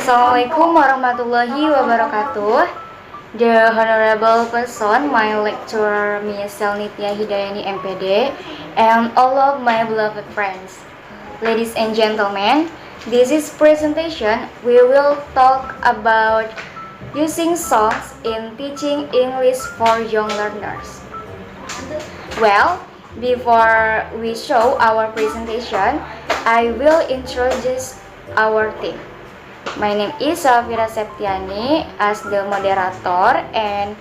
Assalamualaikum warahmatullahi wabarakatuh. The honorable person, my lecturer, Ms. Selnitya Hidayani MPD, and all of my beloved friends. Ladies and gentlemen, this is presentation. We will talk about using songs in teaching English for young learners. Well, before we show our presentation, I will introduce our team. My name is Firdha as the moderator and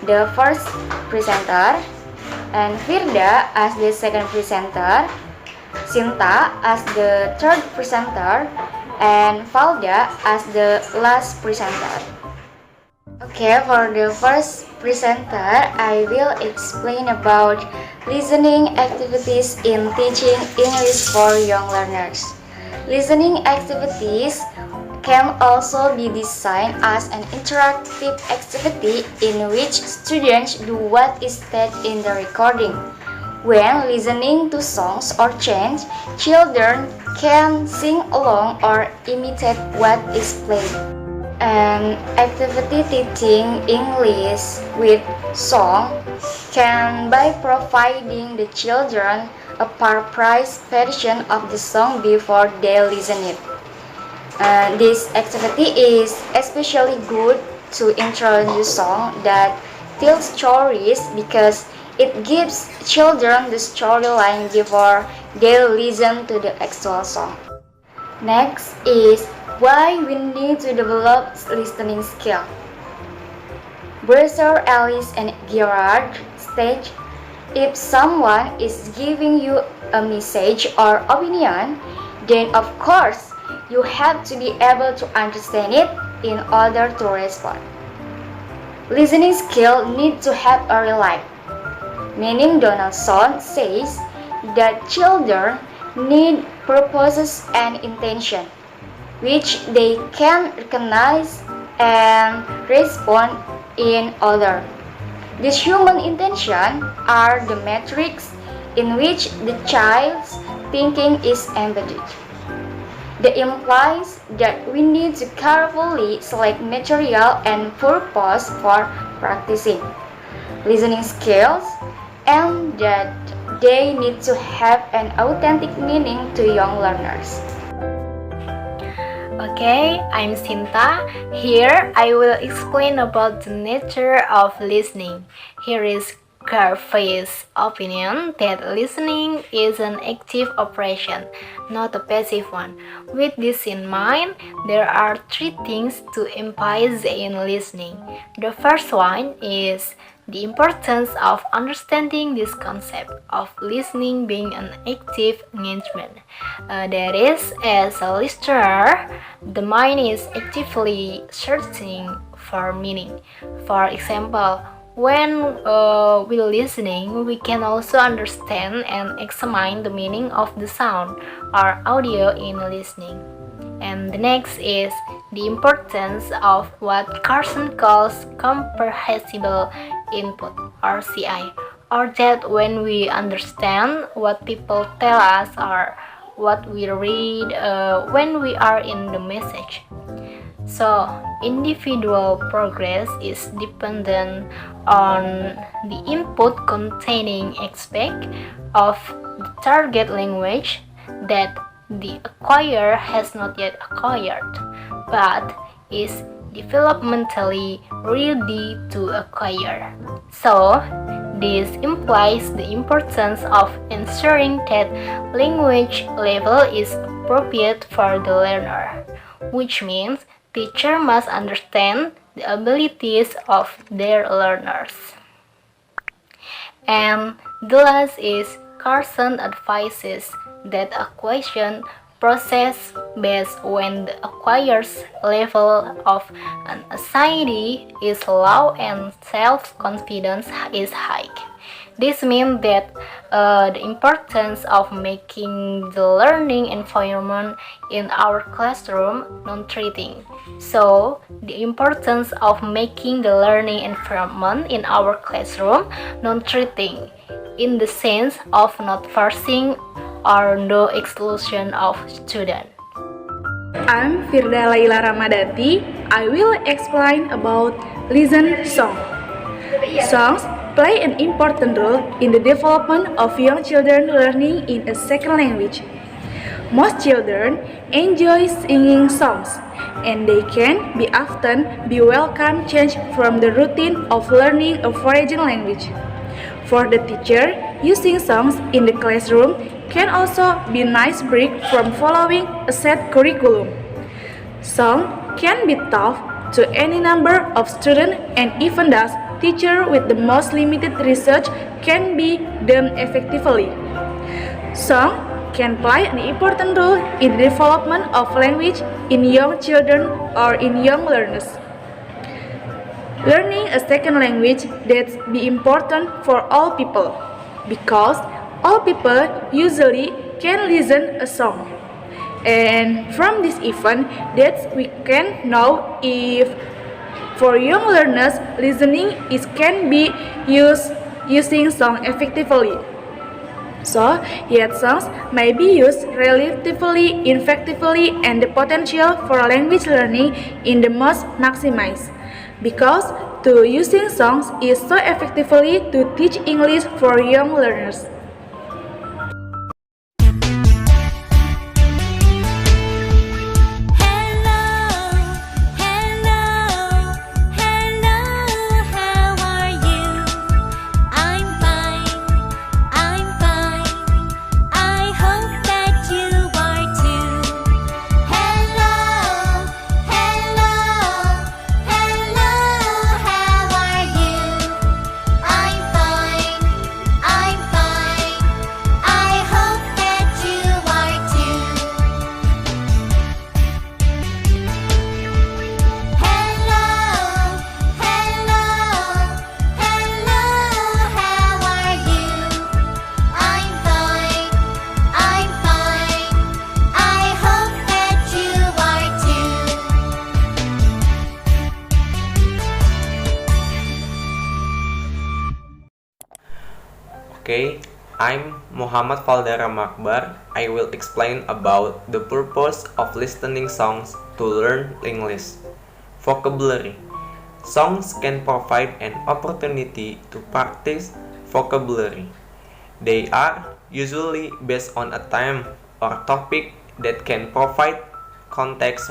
the first presenter, and Firdha as the second presenter, Shinta as the third presenter, and Falda as the last presenter. Okay, for the first presenter, I will explain about listening activities in teaching English for young learners. Listening activities can also be designed as an interactive activity in which students do what is said in the recording. When listening to songs or chants, children can sing along or imitate what is played. An activity teaching English with song can by providing the children a paraphrased version of the song before they listen it. This activity is especially good to introduce song that tell stories because it gives children the storyline before they listen to the actual song. Next is why we need to develop listening skill. Bruce, Alice, and Gerard state, if someone is giving you a message or opinion, then of course you have to be able to understand it in order to respond. Listening skill need to have a real life. Meaning Donaldson says that children need purposes and intention, which they can recognize and respond in order. These human intention are the metrics in which the child's thinking is embedded. That implies that we need to carefully select material and purpose for practicing listening skills, and that they need to have an authentic meaning to young learners. Okay, I'm Shinta. Here I will explain about the nature of listening. Here is Garvey's opinion that listening is an active operation, not a passive one. With this in mind, there are three things to emphasize in listening. The first one is the importance of understanding this concept of listening being an active engagement. That is, as a listener, the mind is actively searching for meaning. For example, when we're listening, we can also understand and examine the meaning of the sound or audio in listening. And the next is the importance of what Carson calls comprehensible input or CI, or that when we understand what people tell us or what we read when we are in the message. So, individual progress is dependent on the input containing aspect of the target language that the acquirer has not yet acquired, but is developmentally ready to acquire. So, this implies the importance of ensuring that language level is appropriate for the learner, which means teacher must understand the abilities of their learners. And the last is Carson advises that a question process based when the acquirer's level of an assignee is low and self-confidence is high. This means that the importance of making the learning environment in our classroom non-threatening. So, the importance of making the learning environment in our classroom non-threatening in the sense of not forcing or no exclusion of students. I'm Firdha Laila Ramadati. I will explain about listen song. Songs play an important role in the development of young children learning in a second language. Most children enjoy singing songs, and they can be often be welcome change from the routine of learning a foreign language. For the teacher, using songs in the classroom can also be nice break from following a set curriculum. Song can be taught to any number of students, and even thus, teacher with the most limited research can be done effectively. Song can play an important role in the development of language in young children or in young learners. Learning a second language that's be important for all people because all people usually can listen a song. And from this event that we can know if for young learners listening is can be using song effectively. So, yet songs may be used relatively effectively and the potential for language learning in the most maximized. Because to using songs is so effectively to teach English for young learners. Okay, I'm Muhammad Falda Ramakbar. I will explain about the purpose of listening songs to learn English. Vocabulary. Songs can provide an opportunity to practice vocabulary. They are usually based on a theme or topic that can provide context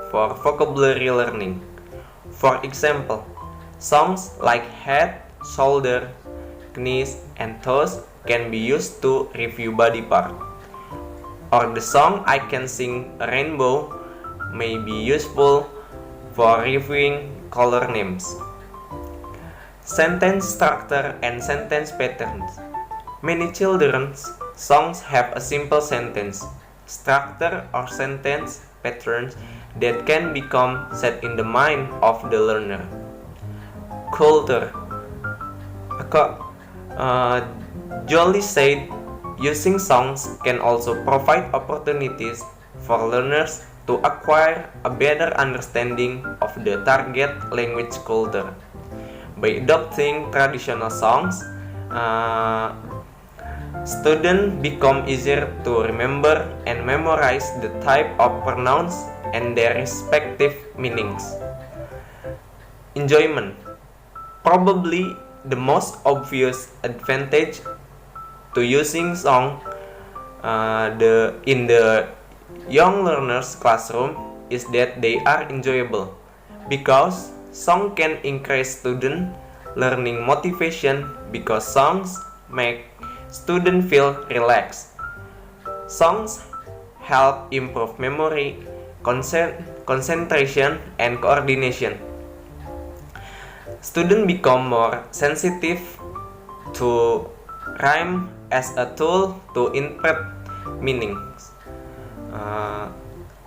for vocabulary learning. For example, songs like head, shoulder, knees, and toes can be used to review body part. Or the song I Can Sing a Rainbow may be useful for reviewing color names. Sentence structure and sentence patterns. Many children's songs have a simple sentence structure or sentence patterns that can become set in the mind of the learner. Culture. Jolie said, using songs can also provide opportunities for learners to acquire a better understanding of the target language culture. By adopting traditional songs, students become easier to remember and memorize the type of pronouns and their respective meanings. Enjoyment. Probably the most obvious advantage to using song in the young learners classroom is that they are enjoyable because song can increase student learning motivation because songs make students feel relaxed. Songs help improve memory, concentration, and coordination. Students become more sensitive to rhyme as a tool to interpret meanings.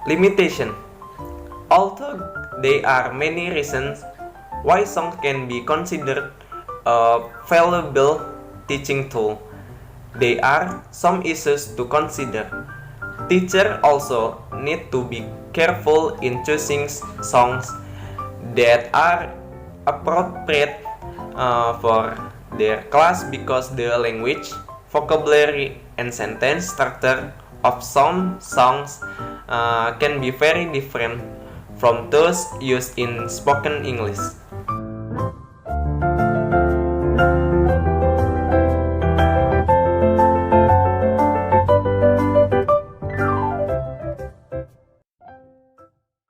Limitation. Although there are many reasons why songs can be considered a valuable teaching tool, there are some issues to consider. Teachers also need to be careful in choosing songs that are appropriate for their class because the language, vocabulary, and sentence structure of some songs can be very different from those used in spoken English.